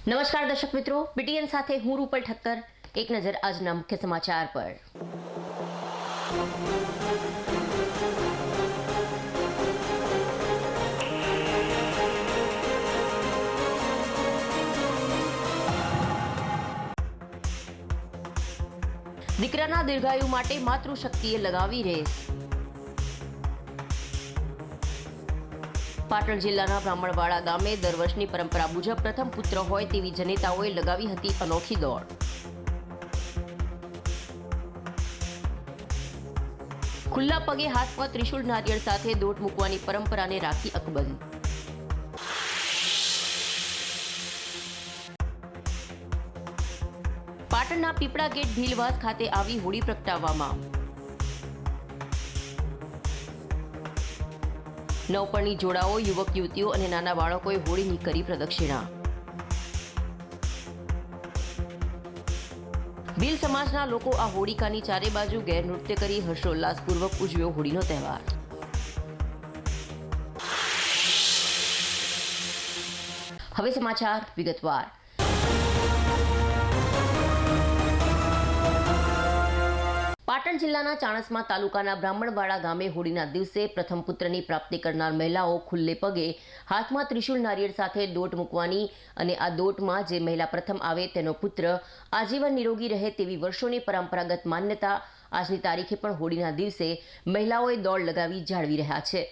નમસ્કાર દર્શક મિત્રો, બીટીએન સાથે હું રૂપલ ઠક્કર. એક નજર આજના મુખ્ય સમાચાર પર. દીકરાના દીર્ઘાયુ માટે માતૃશક્તિએ લગાવી રેસ. પાટણ જિલ્લાના બ્રાહ્મણવાડા ગામે દર વર્ષની પરંપરા મુજબ પ્રથમ પુત્ર હોય તેવી જનેતાઓએ લગાવી હતી અનોખી દોડ. ખુલ્લા પગે હાથમાં ત્રિશુળ નારિયેળ સાથે દોટ મૂકવાની પરંપરાને રાખી અકબંધ. પાટણના પીપળા ગેટ ભીલવાસ ખાતે આવી હોળી પ્રગટાવવામાં. નવપરણી જોડાઓ, યુવક યુવતીઓ અને નાના બાળકોએ હોળીની કરી પ્રદક્ષિણા. ભીલ સમાજના લોકો આ હોળિકાની ચારે બાજુ ગેર નૃત્ય કરી હર્ષોલ્લાસપૂર્વક ઉજવ્યો હોળીનો તહેવાર. હવે સમાચાર વિગતવાર. પાટણ જિલ્લાના ચાણસ્મા તાલુકાના બ્રાહ્મણવાડા ગામે હોળીના દિવસે પ્રથમ પુત્રની પ્રાપ્તિ કરનાર મહિલાઓ ખુલ્લે પગે હાથમાં ત્રિશુળ નારિયેળ સાથે દોટ મૂકવાની અને આ દોટમાં જે મહિલા પ્રથમ આવે તેનો પુત્ર આજીવન નિરોગી રહે તેવી વર્ષોની પરંપરાગત માન્યતા આજની તારીખે પણ હોળીના દિવસે મહિલાઓએ દોડ લગાવી જાળવી રહ્યા છે.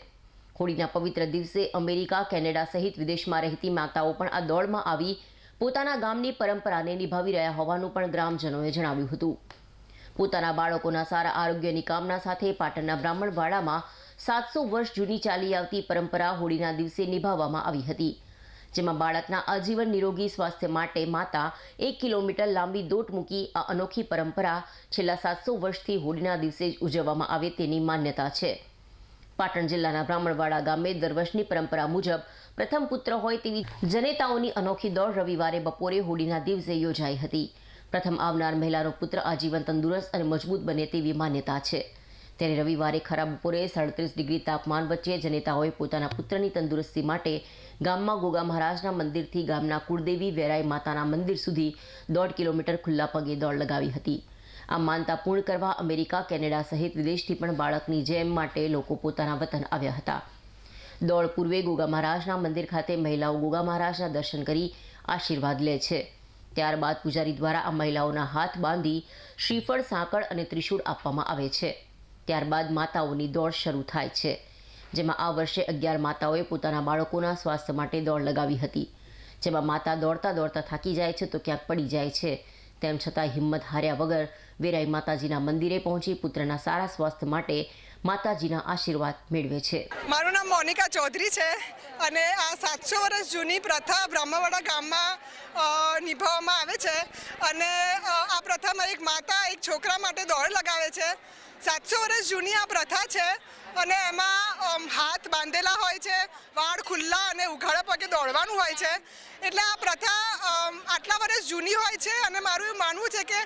હોળીના પવિત્ર દિવસે અમેરિકા, કેનેડા સહિત વિદેશમાં રહેતી માતાઓ પણ આ દોડમાં આવી પોતાના ગામની પરંપરાને નિભાવી રહ્યા હોવાનું પણ ગ્રામજનોએ જણાવ્યું હતું. પોતાના બાળકોના સારા આરોગ્યની કામના સાથે પાટણના બ્રાહ્મણવાડામાં 700 વર્ષ જૂની ચાલી આવતી પરંપરા હોળીના દિવસે નિભાવવામાં આવી હતી, જેમાં બાળકના આજીવન નિરોગી સ્વાસ્થ્ય માટે માતા 1 કિલોમીટર લાંબી દોટ મૂકી આ અનોખી પરંપરા છેલ્લા 700 વર્ષથી હોળીના દિવસે જ ઉજવવામાં આવે તેની માન્યતા છે. પાટણ જિલ્લાના બ્રાહ્મણવાડા ગામે દર વર્ષની પરંપરા મુજબ પ્રથમ પુત્ર હોય તેવી જનેતાઓની અનોખી દોડ રવિવારે બપોરે હોળીના દિવસે યોજાઈ હતી. પ્રથમ આવનાર મહિલાનો પુત્ર આજીવન તંદુરસ્ત અને મજબૂત બને તેવી માન્યતા છે. ત્યારે રવિવારે ખરા બપોરે 37 ડિગ્રી તાપમાન વચ્ચે જનેતાઓએ પોતાના પુત્રની તંદુરસ્તી માટે ગામમાં ગોગા મહારાજના મંદિરથી ગામના કુળદેવી વેરાઈ માતાના મંદિર સુધી 1.5 કિલોમીટર ખુલ્લા પગે દોડ લગાવી હતી. આ માનતા પૂર્ણ કરવા અમેરિકા, કેનેડા સહિત વિદેશથી પણ બાળકની જેમ માટે લોકો પોતાના વતન આવ્યા હતા. દોડ પૂર્વે ગોગા મહારાજના મંદિર ખાતે મહિલાઓ ગોગા મહારાજના દર્શન કરી આશીર્વાદ લે છે. ત્યારબાદ પૂજારી દ્વારા આ મહિલાઓના હાથ બાંધી શ્રીફળ, સાંકળ અને ત્રિશૂળ આપવામાં આવે છે. ત્યારબાદ માતાઓની દોડ શરૂ થાય છે, જેમાં આ વર્ષે 11 માતાઓએ પોતાના બાળકોના સ્વાસ્થ્ય માટે દોડ લગાવી હતી. જેમાં માતા દોડતા દોડતા થાકી જાય છે તો ક્યાંક પડી જાય છે, તેમ છતાં હિંમત હાર્યા વગર વેરાઈ માતાજીના મંદિરે પહોંચી પુત્રના સારા સ્વાસ્થ્ય માટે માતાજીના આશીર્વાદ મેળવે છે. મારું નામ મોનિકા ચૌધરી છે અને આ 700 વર્ષ જૂની પ્રથા બ્રાહ્મણવાડા ગામમાં નિભાવવામાં આવે છે. અને આ પ્રથામાં એક માતા એક છોકરા માટે દોડ લગાવે છે. 700 વર્ષ જૂની આ પ્રથા છે અને એમાં હાથ બાંધેલા હોય છે, વાળ ખુલ્લા અને ઉઘાડા પગે દોડવાનું હોય છે. એટલે આ પ્રથા આટલા વર્ષ જૂની હોય છે અને મારું એવું માનવું છે કે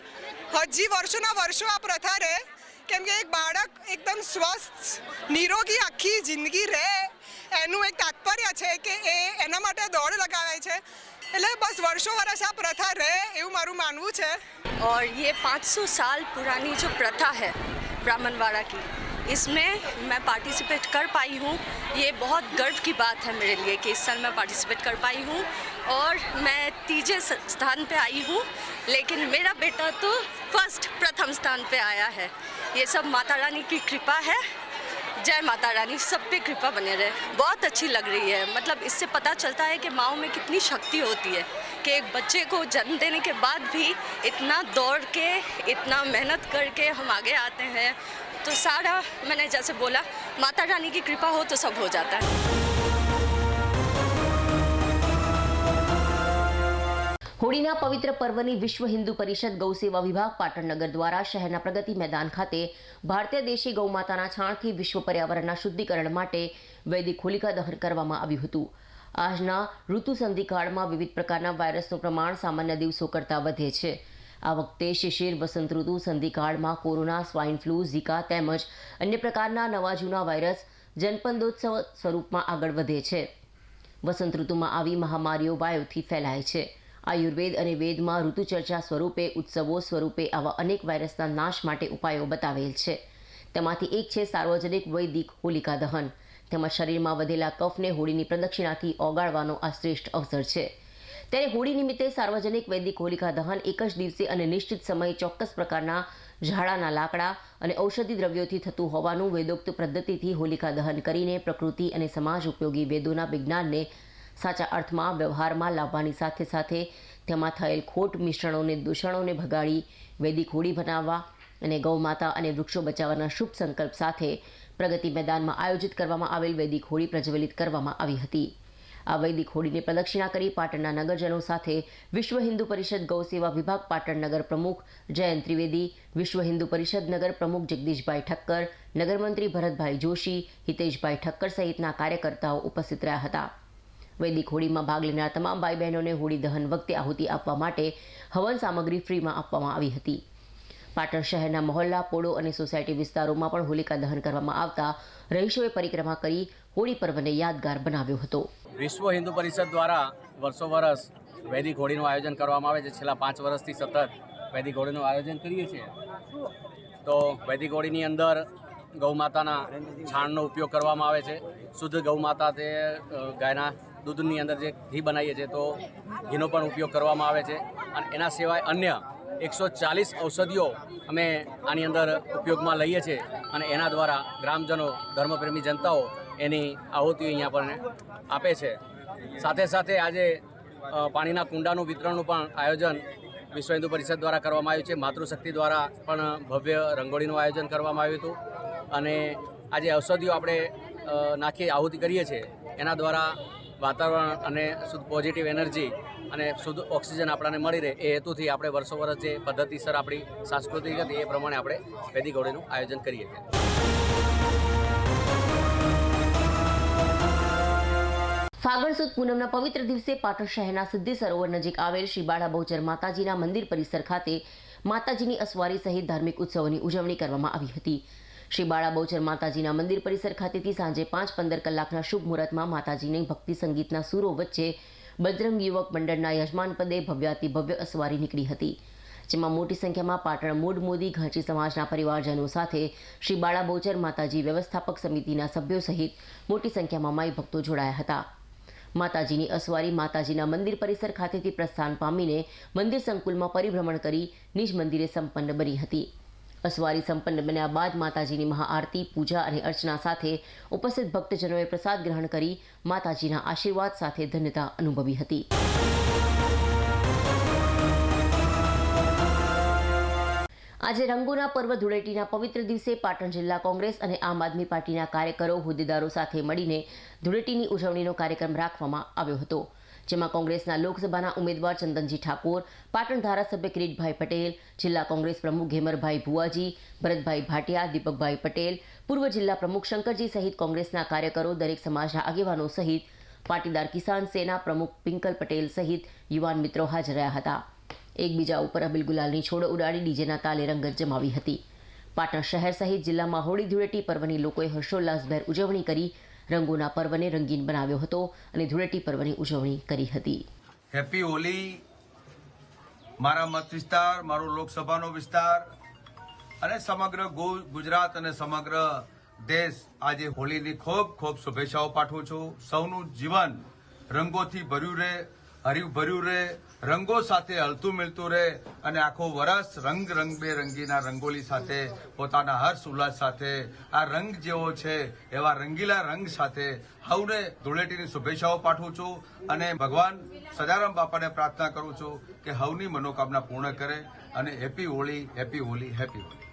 હજી વર્ષોના વર્ષો આ પ્રથા રહે, કેમ કે એક બાળક એકદમ સ્વસ્થ નિરોગી આખી જિંદગી રહે એનું એક તાત્પર્ય છે કે એના માટે દોડ લગાવે છે. એટલે બસ વર્ષો વર્ષ આ પ્રથા રહે એવું મારું માનવું છે. और ये 500 साल पुरानी जो प्रथा है ब्राह्मणवाड़ा की, इसमें मैं पार्टिसिपेट कर पाई हूँ. ये बहुत गर्व की बात है मेरे लिए कि इस साल मैं पार्टिसिपेट कर पाई हूँ और मैं तीजे स्थान पे आई हूँ, लेकिन मेरा बेटा तो फर्स्ट प्रथम स्थान पे आया है. ये सब माता रानी की कृपा है. जय माता रानी, सब पे कृपा बने रहे. बहुत अच्छी लग रही है. मतलब इससे पता चलता है कि माँओं में कितनी शक्ति होती है कि एक बच्चे को जन्म देने के बाद भी इतना दौड़ के, इतना मेहनत करके हम आगे आते हैं. तो सारा मैंने जैसे बोला, माता रानी की कृपा हो तो सब हो जाता है. હોળીના પવિત્ર પર્વની વિશ્વ હિન્દુ પરિષદ ગૌસેવા વિભાગ પાટણ નગર દ્વારા શહેરના પ્રગતિ મેદાન ખાતે ભારતીય દેશી ગૌમાતાના છાણથી વિશ્વ પર્યાવરણના શુદ્ધિકરણ માટે વૈદિક હોલિકા દહન કરવામાં આવ્યું હતું. આજના ઋતુ સંધિકાળમાં વિવિધ પ્રકારના વાયરસનું પ્રમાણ સામાન્ય દિવસો કરતાં વધે છે. આ વખતે શિશિર વસંત ઋતુ સંધિકાળમાં કોરોના, સ્વાઇન ફ્લૂ, ઝિકા તેમજ અન્ય પ્રકારના નવા જૂના વાયરસ જનપંદોત્સવ સ્વરૂપમાં આગળ વધે છે. વસંત ઋતુમાં આવી મહામારીઓ વાયુથી ફેલાય છે. આયુર્વેદ અને વેદમાં ઋતુચર્ચા સ્વરૂપે ઉત્સવો સ્વરૂપે આવા અનેક વાયરસના નાશ માટે ઉપાયો બતાવેલ છે. તેમાંથી એક છે સાર્વજનિક વૈદિક હોલિકા દહન. તેમાં શરીરમાં વધેલા કફને હોળીની પ્રદક્ષિણાથી ઓગાળવાનો આ શ્રેષ્ઠ અવસર છે. ત્યારે હોળી નિમિત્તે સાર્વજનિક વૈદિક હોલિકા દહન એક જ દિવસે અને નિશ્ચિત સમયે ચોક્કસ પ્રકારના ઝાડાના લાકડા અને ઔષધિ દ્રવ્યોથી થતું હોવાનું વેદોક્ત પદ્ધતિથી હોલિકા દહન કરીને પ્રકૃતિ અને સમાજ ઉપયોગી વેદોના વિજ્ઞાનને સાચા અર્થમાં વ્યવહારમાં લાવવાની સાથે સાથે તેમાં થયેલ ખોટ મિશ્રણોને દૂષણોને ભગાડી વૈદિક હોળી બનાવવા અને ગૌમાતા અને વૃક્ષો બચાવવાના શુભ સંકલ્પ સાથે પ્રગતિ મેદાનમાં આયોજિત કરવામાં આવેલ વૈદિક હોળી પ્રજ્વલિત કરવામાં આવી હતી. આ વૈદિક હોળીની પ્રદક્ષિણા કરી પાટણના નગરજનો સાથે વિશ્વ હિન્દુ પરિષદ ગૌસેવા વિભાગ પાટણ નગર પ્રમુખ જયંત ત્રિવેદી, વિશ્વ હિન્દુ પરિષદ નગર પ્રમુખ જગદીશભાઈ ઠક્કર, નગરમંત્રી ભરતભાઈ જોશી, હિતેશભાઈ ઠક્કર સહિતના કાર્યકર્તાઓ ઉપસ્થિત રહ્યા હતા. વૈદિક હોળીમાં ભાગ લેનાર તમામ ભાઈ બહેનોને હોળી દહન વખતે આહુતિ આપવા માટે હવન સામગ્રી ફ્રીમાં આપવામાં આવી હતી. પાટણ શહેરના મહોલ્લા, પોળો અને સોસાયટી વિસ્તારોમાં પણ હોલિકા દહન કરવામાં આવતા રહીશોએ પરિક્રમા કરી હોળી પર્વને યાદગાર બનાવ્યો હતો. વિશ્વ હિન્દુ પરિષદ દ્વારા વર્ષ વૈદિક હોળીનું આયોજન કરવામાં આવે છે. છેલ્લા 5 વર્ષથી સતત વૈદિક હોળીનું આયોજન કરીએ છીએ. તો વૈદિક હોળીની અંદર ગૌમાતાના છાણનો ઉપયોગ કરવામાં આવે છે. શુદ્ધ ગૌમાતા તે ગાયના દૂધની અંદર જે ઘી બનાવીએ છીએ તો ઘીનો પણ ઉપયોગ કરવામાં આવે છે. અને એના સિવાય અન્ય 140 ઔષધિઓ અમે આની અંદર ઉપયોગમાં લઈએ છીએ અને એના દ્વારા ગ્રામજનો, ધર્મપ્રેમી જનતાઓ એની આહુતિઓ અહીંયા પણ આપે છે. સાથે સાથે આજે પાણીના કુંડાનું વિતરણનું પણ આયોજન વિશ્વ હિન્દુ પરિષદ દ્વારા કરવામાં આવ્યું છે. માતૃશક્તિ દ્વારા પણ ભવ્ય રંગોળીનું આયોજન કરવામાં આવ્યું હતું. અને આજે ઔષધિઓ આપણે નાખી આહુતિ કરીએ છીએ એના દ્વારા વાતાવરણ અને શુદ્ધ પોઝિટિવ એનર્જી અને શુદ્ધ ઓક્સિજન આપણને મળી રહે એ હેતુથી આપણે વર્ષો જે પદ્ધતિસર આપણી સાંસ્કૃતિક હતી એ પ્રમાણે આપણે વૈદિક હોળીનું આયોજન કરીએ છીએ. ફાગણ સુદ પૂનમના પવિત્ર દિવસે પાટણ શહેરના સિદ્ધિ સરોવર નજીક આવેલ શ્રી બાળા બહુચર માતાજીના મંદિર પરિસર ખાતે માતાજીની અસવારી સહિત ધાર્મિક ઉત્સવોની ઉજવણી કરવામાં આવી હતી. શ્રી બાળા બહુચર માતાજીના મંદિર પરિસર ખાતેથી સાંજે 5:15 કલાકના શુભ મુહૂર્તમાં માતાજીની ભક્તિ સંગીતના સૂરો વચ્ચે બજરંગ યુવક મંડળના યજમાન પદે ભવ્યાતિ ભવ્ય અસવારી નીકળી હતી. જેમાં મોટી સંખ્યામાં પાટણ મૂળ મોદી ઘાંચી સમાજના પરિવારજનો સાથે શ્રી બાળા બહુચર માતાજી વ્યવસ્થાપક સમિતિના સભ્યો સહિત મોટી સંખ્યામાં માઈ ભક્તો જોડાયા હતા. માતાજીની અસવારી માતાજીના મંદિર પરિસર ખાતેથી પ્રસ્થાન પામીને મંદિર સંકુલમાં પરિભ્રમણ કરી નિજ મંદિરે સંપન્ન બની હતી. અસવારી સંપન્ન બન્યા બાદ માતાજીની મહાઆરતી, પૂજા અને અર્ચના સાથે ઉપસ્થિત ભક્તજનોએ પ્રસાદ ગ્રહણ કરી માતાજીના આશીર્વાદ સાથે ધન્યતા અનુભવી હતી. આજે રંગોના પર્વ ધૂળેટીના પવિત્ર દિવસે પાટણ જિલ્લા કોંગ્રેસ અને આમ આદમી પાર્ટીના કાર્યકરો, હોદ્દેદારો સાથે મળીને ધૂળેટીની ઉજવણીનો કાર્યક્રમ રાખવામાં આવ્યો હતો. જેમાં કોંગ્રેસના લોકસભાના ઉમેદવાર ચંદનજી ઠાકોર, પાટણ ધારાસભ્ય કિરીટભાઈ પટેલ, જિલ્લા કોંગ્રેસ પ્રમુખ ઘેમરભાઈ ભુવાજી, ભરતભાઈ ભાટિયા, દીપકભાઈ પટેલ, પૂર્વ જિલ્લા પ્રમુખ શંકરજી સહિત કોંગ્રેસના કાર્યકરો, દરેક સમાજના આગેવાનો સહિત પાટીદાર કિસાન સેના પ્રમુખ પિંકલ પટેલ સહિત યુવાન મિત્રો હાજર રહ્યા હતા. એકબીજા ઉપર અબીલ ગુલાલની છોડ ઉડાડી ડીજેના તાલે રંગત જમાવી હતી. પાટણ શહેર સહિત જિલ્લામાં હોળી ધૂળેટી પર્વની લોકોએ હર્ષોલ્લાસભેર ઉજવણી કરી રંગોના પર્વને રંગીન બનાવ્યો હતો અને ધૂળેટી પર્વની ઉજવણી કરી હતી. હેપી હોલી. મારા મત વિસ્તાર, મારો લોકસભાનો વિસ્તાર અને સમગ્ર ગુજરાત અને સમગ્ર દેશ આજે હોલીની ખૂબ ખૂબ શુભેચ્છાઓ પાઠવું છું. સૌનું જીવન રંગોથી ભર્યું રહે, હર્યું ભર્યું રહે, રંગો સાથે હલતું મિલતું રહે અને આખો વરસ રંગબેરંગીના રંગોલી સાથે પોતાના હર્ષ ઉલ્લાસ સાથે આ રંગ જેવો છે એવા રંગીલા રંગ સાથે સૌને ધૂળેટીની શુભેચ્છાઓ પાઠવું છું અને ભગવાન સદારામ બાપાને પ્રાર્થના કરું છું કે સૌની મનોકામના પૂર્ણ કરે અને happy Holi, happy Holi, happy Holi.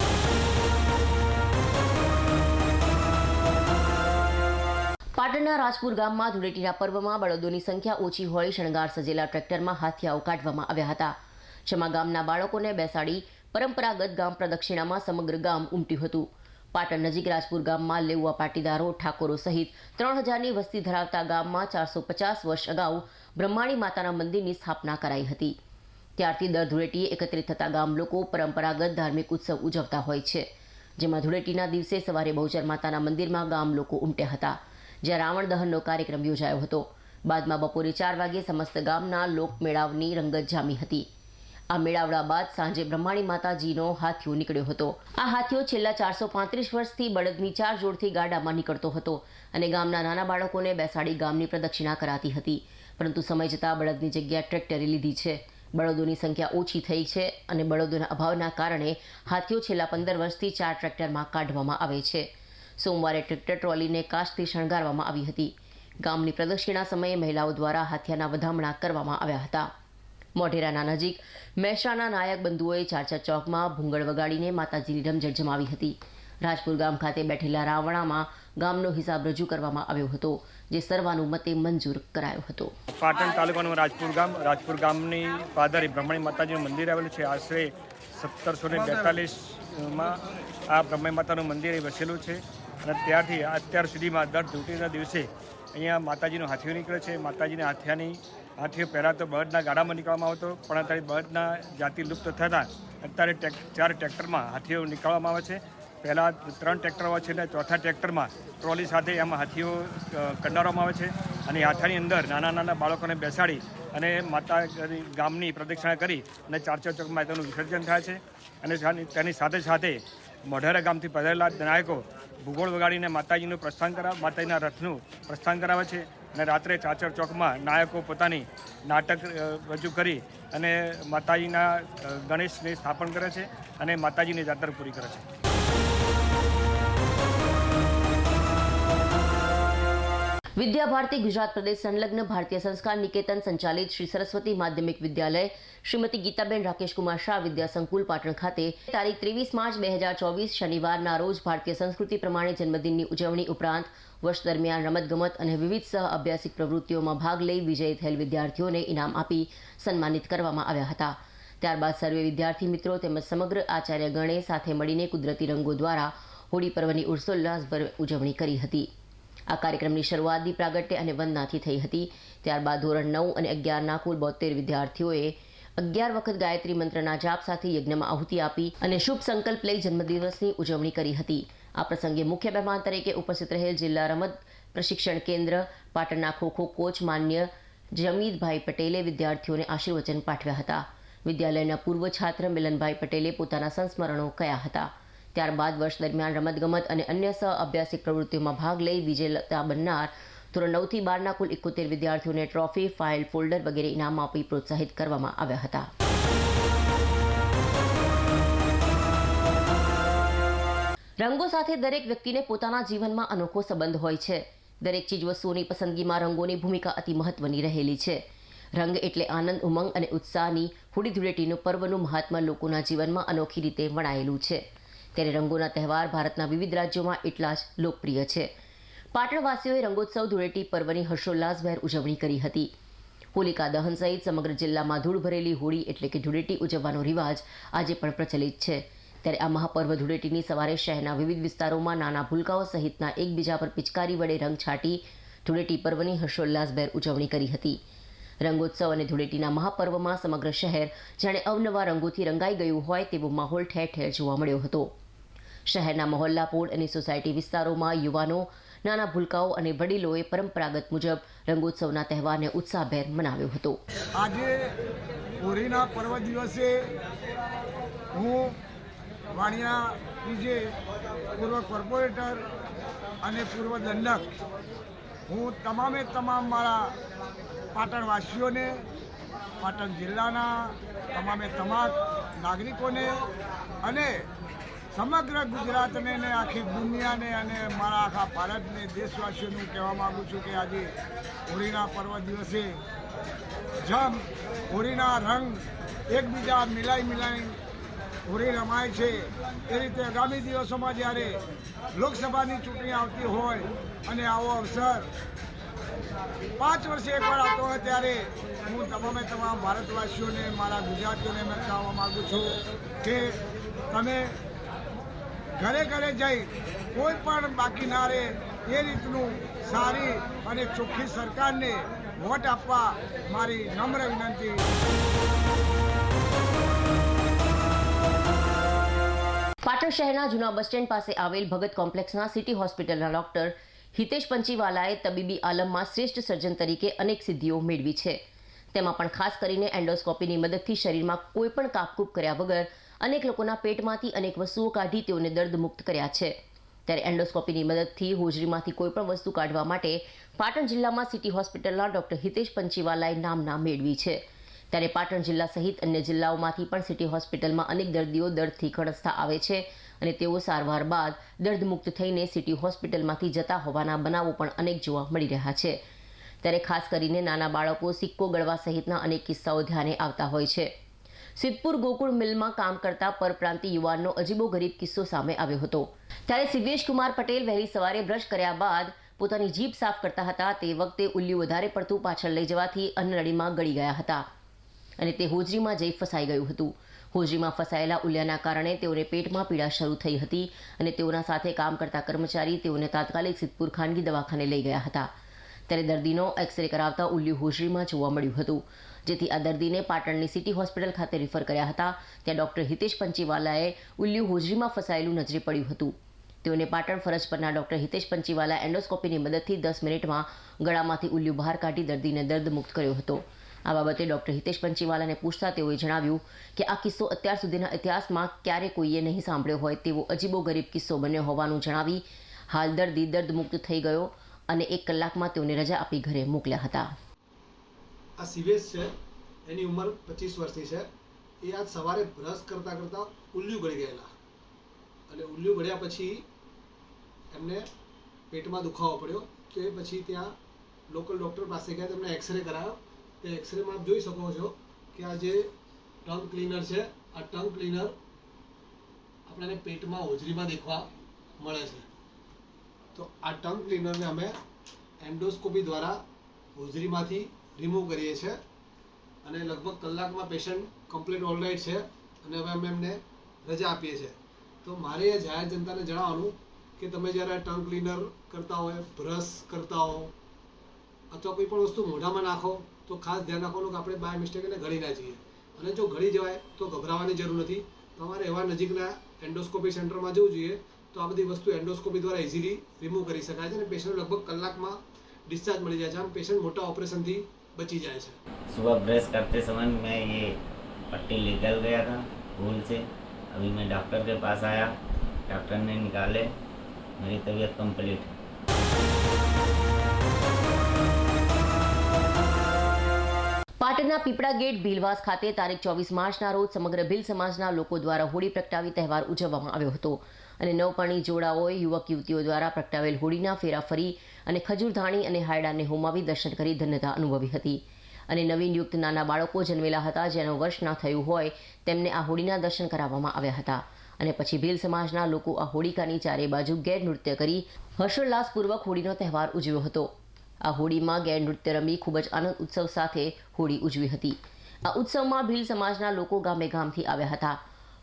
પાટણના રાજપુર ગામમાં ધૂળેટીના પર્વમાં બળદોની સંખ્યા ઓછી હોઈ શણગાર સજેલા ટ્રેક્ટરમાં હાથિયાઓ કાઢવામાં આવ્યા હતા. જેમાં ગામના બાળકોને બેસાડી પરંપરાગત ગામ પ્રદક્ષિણામાં સમગ્ર ગામ ઉમટ્યું હતું. પાટણ નજીક રાજપુર ગામમાં લેઉવા પાટીદારો, ઠાકોરો સહિત 3000ની વસ્તી ધરાવતા ગામમાં 450 વર્ષ અગાઉ બ્રહ્માણી માતાના મંદિરની સ્થાપના કરાઈ હતી. ત્યારથી દર ધૂળેટીએ એકત્રિત થતા ગામ લોકો પરંપરાગત ધાર્મિક ઉત્સવ ઉજવતા હોય છે. જેમાં ધૂળેટીના દિવસે સવારે બહુચર માતાના મંદિરમાં ગામ લોકો ઉમટ્યા હતા, જ્યાં રાવણ દહનનો કાર્યક્રમ યોજાયો હતો. બાદમાં બપોરે 4 વાગે સમસ્ત ગામના લોકમેળાવની રંગત જામી હતી. આ મેળાવડા બાદ સાંજે બ્રહ્માણી માતાજીનો હાથીઓ નીકળ્યો હતો. આ હાથીઓ છેલ્લા 435 વર્ષથી બળદની 4 જોડથી ગાડામાં નીકળતો હતો અને ગામના નાના બાળકોને બેસાડી ગામની પ્રદક્ષિણા કરાતી હતી. પરંતુ સમય જતાં બળદની જગ્યા ટ્રેક્ટરે લીધી છે. બળદોની સંખ્યા ઓછી થઈ છે અને બળદોના અભાવના કારણે હાથીઓ છેલ્લા 15 વર્ષથી 4 ટ્રેક્ટરમાં કાઢવામાં આવે છે. સોમવારે ટ્રેક્ટર ટ્રોલીને કાચથી શણગારવામાં આવી હતી. ગામની પ્રદક્ષિણા સમયે મહિલાઓ દ્વારા હાથિયાના વધામણા કરવામાં આવ્યા હતા. મોઢેરાના નજીક મહેસાણા નાયક બંધુઓએ ચારચા ચોકમાં ભૂંગળ વગાડીને માતાજીની રમઝટ જમાવી હતી. રાજપુર ગામ ખાતે બેઠેલા રાવણામાં ગામનો હિસાબ રજૂ કરવામાં આવ્યો હતો, જે સર્વાનુમતે મંજૂર કરાયો હતો. પાટણ તાલુકાનું રાજપુર ગામની પાદરી બ્રહ્મણી માતાજીનું મંદિર આવેલું છે. આશરે 1742માં આ બ્રહ્મણી માતાનું મંદિર વસેલું છે અને ત્યારથી અત્યાર સુધીમાં દર ધૂળેટીના દિવસે અહીંયા માતાજીનો હાથીઓ નીકળે છે. માતાજીના હાથીઓ પહેલાં તો બળદના ગાડામાં નીકળવામાં આવતો, પણ અત્યારે બળદના જાતિ લુપ્ત થતાં અત્યારે 4 ટ્રેક્ટરમાં હાથીઓ નીકળવામાં આવે છે. પહેલાં 3 ટ્રેક્ટર હોય છે અને ચોથા ટ્રેક્ટરમાં ટ્રોલી સાથે એમાં હાથીઓ કંડારવામાં આવે છે અને હાથીની અંદર નાના બાળકોને બેસાડી અને માતા ગામની પ્રદક્ષિણા કરી અને ચારચા ચોકમાં તેનું વિસર્જન થાય છે. અને તેની સાથે મોઢેરા ગામથી પધારેલા નાયકો ભૂગોળ વગાડીને માતાજીના રથનું પ્રસ્થાન કરાવે છે અને રાત્રે ચાચર ચોકમાં નાયકો પોતાની નાટક રજૂ કરી અને માતાજીના ગણેશને સ્થાપન કરે છે અને માતાજીની જાતર પૂરી કરે છે. વિદ્યા ભારતી ગુજરાત પ્રદેશ સંલગ્ન ભારતીય સંસ્કાર નિકેતન સંચાલિત શ્રી સરસ્વતી માધ્યમિક વિદ્યાલય શ્રીમતી ગીતાબેન રાકેશકુમાર શાહ વિદ્યા સંકુલ પાટણ ખાતે તારીખ 23 માર્ચ 2024 શનિવારના રોજ ભારતીય સંસ્કૃતિ પ્રમાણે જન્મદિનની ઉજવણી ઉપરાંત વર્ષ દરમિયાન રમતગમત અને વિવિધ સહ અભ્યાસિક પ્રવૃત્તિઓમાં ભાગ લઈ વિજયી થયેલ વિદ્યાર્થીઓને ઇનામ આપી સન્માનિત કરવામાં આવ્યા હતા. ત્યારબાદ સર્વે વિદ્યાર્થી મિત્રો તેમજ સમગ્ર આચાર્યગણે સાથે મળીને કુદરતી રંગો દ્વારા હોળી પર્વની ઉલ્લાસભર ઉજવણી કરી હતી. આ કાર્યક્રમની શરૂઆત દીપ પ્રાગટ્ય અને વંદનાથી થઈ હતી. ત્યારબાદ ધોરણ 9 અને 11ના કુલ 72 વિદ્યાર્થીઓએ 11 વખત ગાયત્રી મંત્રના જાપ સાથે યજ્ઞમાં આહુતિ આપી અને શુભ સંકલ્પ લઈ જન્મદિવસની ઉજવણી કરી હતી. આ પ્રસંગે મુખ્ય મહેમાન તરીકે ઉપસ્થિત રહેલ જિલ્લા રમત પ્રશિક્ષણ કેન્દ્ર પાટણના ખોખો કોચ માન્ય જમીદભાઈ પટેલે વિદ્યાર્થીઓને આશીર્વચન પાઠવ્યા હતા. વિદ્યાલયના પૂર્વ છાત્ર મિલનભાઈ પટેલે પોતાના સંસ્મરણો કહ્યા હતા. ત્યારબાદ વર્ષ દરમિયાન રમતગમત અને અન્ય સહ અભ્યાસિક પ્રવૃત્તિઓમાં ભાગ લઈ વિજેતા બનનાર ધોરણ 9 થી 12ના કુલ 71 વિદ્યાર્થીઓને ટ્રોફી, ફાઇલ, ફોલ્ડર વગેરે ઇનામ આપી પ્રોત્સાહિત કરવામાં આવ્યા હતા. રંગો સાથે દરેક વ્યક્તિને પોતાના જીવનમાં અનોખો સંબંધ હોય છે. દરેક ચીજવસ્તુઓની પસંદગીમાં રંગોની ભૂમિકા અતિ મહત્વની રહેલી છે. રંગ એટલે આનંદ, ઉમંગ અને ઉત્સાહની હોળી ધૂળેટીનું પર્વનું મહાત્મા લોકોના જીવનમાં અનોખી રીતે વણાયેલું છે. ત્યારે રંગોના તહેવાર ભારતના વિવિધ રાજ્યોમાં એટલા જ લોકપ્રિય છે. પાટણવાસીઓએ રંગોત્સવ ધૂળેટી પર્વની હર્ષોલ્લાસભેર ઉજવણી કરી હતી. હોલિકા દહન સહિત સમગ્ર જિલ્લામાં ધૂળ ભરેલી હોળી એટલે કે ધૂળેટી ઉજવવાનો રિવાજ આજે પણ પ્રચલિત છે. ત્યારે આ મહાપર્વ ધૂળેટીની સવારે શહેરના વિવિધ વિસ્તારોમાં નાના ભૂલકાઓ સહિતના એકબીજા પર પિચકારી વડે રંગ છાંટી ધૂળેટી પર્વની હર્ષોલ્લાસભેર ઉજવણી કરી હતી. રંગોત્સવ અને ધૂળેટીના મહાપર્વમાં સમગ્ર શહેર જાણે અવનવા રંગોથી રંગાઈ ગયું હોય તેવો માહોલ ઠેર ઠેર જોવા મળ્યો હતો. શહેરના મહોલ્લા પોળ અને સોસાયટી વિસ્તારોમાં યુવાનો, નાના ભૂલકાઓ અને વડીલોએ પરંપરાગત મુજબ રંગોત્સવના તહેવારને ઉત્સાહભેર મનાવ્યો હતો. આજે હોળીના પર્વ દિવસે હું વાણિયા પીજે પૂર્વ કોર્પોરેટર અને પૂર્વ દંડક હું તમામ મારા પાટણવાસીઓને, પાટણ જિલ્લાના તમામ નાગરિકોને અને સમગ્ર ગુજરાતને ને આખી દુનિયાને અને મારા આખા ભારતને દેશવાસીઓને હું કહેવા માગું છું કે આજે હોળીના પર્વ દિવસે જેમ હોળીના રંગ એકબીજા મિલાઈ હોળી રમાય છે એ રીતે આગામી દિવસોમાં જ્યારે લોકસભાની ચૂંટણી આવતી હોય અને આવો અવસર 5 વર્ષે એકવાર આવતો હોય ત્યારે હું તમામ ભારતવાસીઓને, મારા ગુજરાતીઓને મેં કહેવા માગું છું કે તમે ઘરે જઈ કોઈ પણ બાકી ના રહે એ રીતનું સારી અને ચોખ્ખી સરકારને વોટ આપવા મારી નમ્ર વિનંતી. પાટણ શહેરના જૂના બસ સ્ટેન્ડ પાસે આવેલ ભગત કોમ્પ્લેક્સના સિટી હોસ્પિટલના ડોક્ટર હિતેશ પંચીવાલાએ તબીબી આલમમાં શ્રેષ્ઠ સર્જન તરીકે અનેક સિદ્ધિઓ મેળવી છે. તેમાં પણ ખાસ કરીને એન્ડોસ્કોપીની મદદથી શરીરમાં કોઈ પણ કાપકૂપ કર્યા વગર અનેક લોકોના પેટમાંથી અનેક વસ્તુઓ કાઢી તેઓને દર્દમુક્ત કર્યા છે. ત્યારે એન્ડોસ્કોપીની મદદથી હોજરીમાંથી કોઈ પણ વસ્તુ કાઢવા માટે પાટણ જિલ્લામાં સિટી હોસ્પિટલના ડોક્ટર હિતેશ પંચીવાલાએ નામના મેળવી છે. ત્યારે પાટણ જિલ્લા સહિત અન્ય જિલ્લાઓમાંથી પણ સિટી હોસ્પિટલમાં અનેક દર્દીઓ દર્દથી કળસતા આવે છે અને તેઓ સારવાર બાદ દર્દમુક્ત થઈને સિટી હોસ્પિટલમાંથી જતા હોવાના બનાવો પણ અનેક જોવા મળી રહ્યા છે. ત્યારે ખાસ કરીને નાના બાળકો સિક્કો ગળવા સહિતના અનેક કિસ્સાઓ ધ્યાને આવતા હોય છે. સિદ્ધપુર ગોકુળ મિલમાં કામ કરતા પરપ્રાંતિ યુવાનનો અજીબો ગરીબ કિસ્સો સામે આવ્યો હતો. ત્યારે સિદ્ધેશ કુમાર પટેલ વહેલી સવારે બ્રશ કર્યા બાદ પોતાની જીભ સાફ કરતા હતા. તે વખતે ઉલ્લું વધારે પડતું પાછળ લઈ જવાથી અન્નનળીમાં ગળી ગયા હતા અને તે હોજરીમાં જઈ ફસાઈ ગયું હતું. હોજરીમાં ફસાયેલા ઉલ્યાના કારણે તેઓને પેટમાં પીડા શરૂ થઈ હતી અને તેઓના સાથે કામ કરતા કર્મચારી તેઓને તાત્કાલિક સિદ્ધપુર ખાનગી દવાખાને લઈ ગયા હતા. ત્યારે દર્દીનો એક્સરે કરાવતા ઉલ્યુ હોજરીમાં જોવા મળ્યું હતું, જેથી આ દર્દીને પાટણની સિટી હોસ્પિટલ ખાતે રિફર કર્યા હતા. ત્યાં ડોક્ટર હિતેશ પંચીવાલાએ ઉલ્યુ હોજરીમાં ફસાયેલું નજરે પડ્યું હતું. તેઓને પાટણ ફરજ પરના ડોક્ટર હિતેશ પંચીવાલા એન્ડોસ્કોપીની મદદથી 10 મિનિટમાં ગળામાંથી ઉલ્યુ બહાર કાઢી દર્દીને દર્દમુક્ત કર્યો હતો. આ બાબતે ડોક્ટર હિતેશ પંચીવાલાને પૂછતા તેઓએ જણાવ્યું કે આ કિસ્સો અત્યાર સુધીના ઇતિહાસમાં ક્યારે કોઈએ નહીં સાંભળ્યો હોય તેવો અજીબો ગરીબ કિસ્સો બન્યો હોવાનું જણાવી હાલ દર્દી દર્દમુક્ત થઈ ગયો અને 1 કલાકમાં તેઓને રજા આપી ઘરે મોકલ્યા હતા. આ સિવેશ છે, એની ઉંમર 25 વર્ષની છે. એ આજ સવારે બ્રશ કરતાં કરતાં ઉલ્યુ ગળી ગયેલા અને ઉલ્યુ ગળ્યા પછી એમને પેટમાં દુખાવો પડ્યો. તો એ પછી ત્યાં લોકલ ડૉક્ટર પાસે ગયા, તેમને એક્સરે કરાવ્યો. તે એક્સરેમાં આપ જોઈ શકો છો કે આ જે ટંગ ક્લીનર છે, આ ટંગ ક્લીનર આપણને પેટમાં હોજરીમાં દેખવા મળે છે. તો આ ટંગ ક્લીનરને અમે એન્ડોસ્કોપી દ્વારા હોજરીમાંથી રિમૂવ કરીએ છીએ અને લગભગ કલાકમાં પેશન્ટ કમ્પ્લીટ ઓલરાઇટ છે અને હવે અમે એમને રજા આપીએ છીએ. તો મારે એ જાહેર જનતાને જણાવવાનું કે તમે જ્યારે ટંગ ક્લીનર કરતા હોય, બ્રશ કરતા હો અથવા કોઈ પણ વસ્તુ મોઢામાં નાખો તો ખાસ ધ્યાન રાખવાનું કે આપણે બાય મિસ્ટેક એને ગળી ના જઈએ. અને જો ગળી જવાય તો ગભરાવાની જરૂર નથી. તમારે એવા નજીકના એન્ડોસ્કોપી સેન્ટરમાં જવું જોઈએ. તો આ બધી વસ્તુ એન્ડોસ્કોપી દ્વારા ઇઝીલી રિમૂવ કરી શકાય છે અને પેશન્ટ લગભગ કલાકમાં ડિસ્ચાર્જ મળી જાય છે. આમ પેશન્ટ મોટા ઓપરેશનથી बची जाए છે. सुबह ब्रश करते समय मैं ये पट्टी निकल गया था भूल से. अभी मैं डॉक्टर के पास आया, डॉक्टर ने निकाले, मेरी तबीयत कंप्लीट है. પાટણના પીપળા ગેટ ભીલવાસ ખાતે તારીખ 24 માર્ચના રોજ સમગ્ર ભીલ સમાજના લોકો દ્વારા હોળી પ્રગટાવી તહેવાર ઉજવવામાં આવ્યો હતો અને નવપરણી જોડાઓએ યુવક યુવતીઓ દ્વારા પ્રગટાવેલ હોળીના ફેરા ફરી અને ખજૂરધાણી અને હાયડાને હોમાવી દર્શન કરી ધન્યતા અનુભવી હતી. અને નવીન યુક્ત નાના બાળકો જન્મેલા હતા જેનો વર્ષ ના થયું હોય તેમને આ હોળીના દર્શન કરાવવામાં આવ્યા હતા. અને પછી ભીલ સમાજના લોકો આ હોળિકાની ચારે બાજુ ગેર નૃત્ય કરી હર્ષોલ્લાસપૂર્વક હોળીનો તહેવાર ઉજવ્યો હતો. આ હોળીમાં ગેર નૃત્ય રમી ખૂબ જ આનંદ ઉત્સવ સાથે હોળી ઉજવી હતી. આ ઉત્સવમાં ભીલ સમાજના લોકો ગામે ગામથી આવ્યા હતા.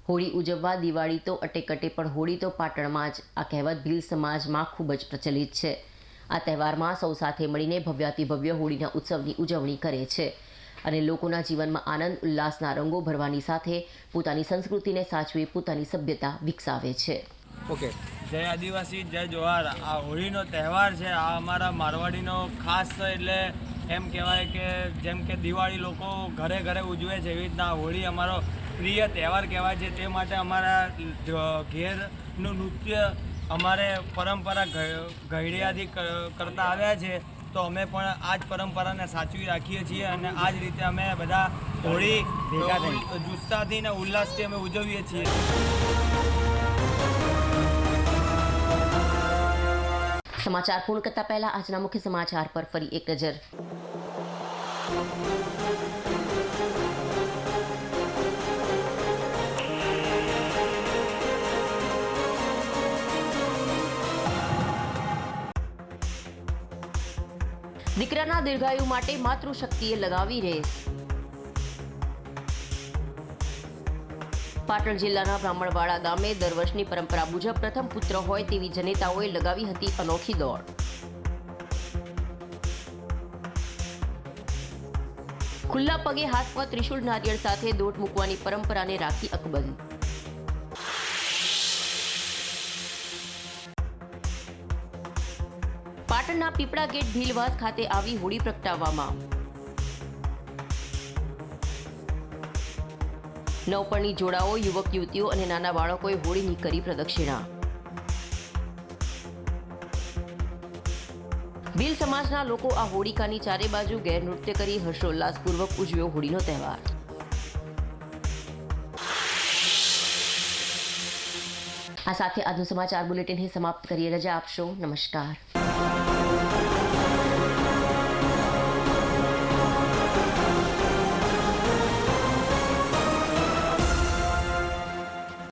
હોળી ઉજવવા દિવાળી તો અટેકટે પણ હોળી તો પાટણમાં જ, આ કહેવત ભીલ સમાજમાં ખૂબ જ પ્રચલિત છે. આ તહેવારમાં સૌ સાથે મળીને ભવ્યાતિભવ્ય હોળીના ઉત્સવની ઉજવણી કરે છે અને લોકોના જીવનમાં આનંદ ઉલ્લાસના રંગો ભરવાની સાથે પોતાની સંસ્કૃતિને સાચવી પોતાની સભ્યતા વિકસાવે છે. જય આદિવાસી, જય જોહાર. આ હોળીનો તહેવાર છે, આ અમારા મારવાડીનો ખાસ એટલે એમ કહેવાય કે જેમ કે દિવાળી લોકો ઘરે ઘરે ઉજવે છે એવી રીતના હોળી અમારો પ્રિય તહેવાર કહેવાય છે. તે માટે અમારા ઘેરનું નૃત્ય અમારે પરંપરા ઘડિયાથી કરતા આવ્યા છે. તો અમે પણ આ જ પરંપરાને સાચવી રાખીએ છીએ અને આ જ રીતે અમે બધા હોળી જુસ્સાથી અને ઉલ્લાસથી અમે ઉજવીએ છીએ. સમાચાર પૂર્ણ કરતા પહેલા આજના મુખ્ય સમાચાર પર ફરી એક નજર. દીકરાના દીર્ઘાયુ માટે માતૃશક્તિએ લગાવી રેસ. પાટણ જિલ્લાના બ્રાહ્મણવાડા ગામે દર વર્ષની પરંપરા મુજબ પ્રથમ પુત્ર હોય તેવી જનેતાઓએ લગાવી હતી અનોખી દોડ. ખુલ્લા પગે હાથમાં ત્રિશુળ નારિયેળ સાથે દોટ મૂકવાની પરંપરાને રાખી અકબંધ. પાટણના પીપળા ગેટ ભીલવાસ ખાતે આવી હોળી પ્રગટાવવામાં. નવપરણી જોડાઓ, યુવક યુવતીઓ અને નાના બાળકોએ હોળીની કરી પ્રદક્ષિણા. ભીલ સમાજના લોકો આ હોળિકાની ચારે બાજુ ગેરનૃત્ય કરી હર્ષોલ્લાસપૂર્વક ઉજવ્યો હોળીનો તહેવાર. આ સાથે આજનું સમાચાર બુલેટિન સમાપ્ત કરીએ. રજા આપશો. નમસ્કાર.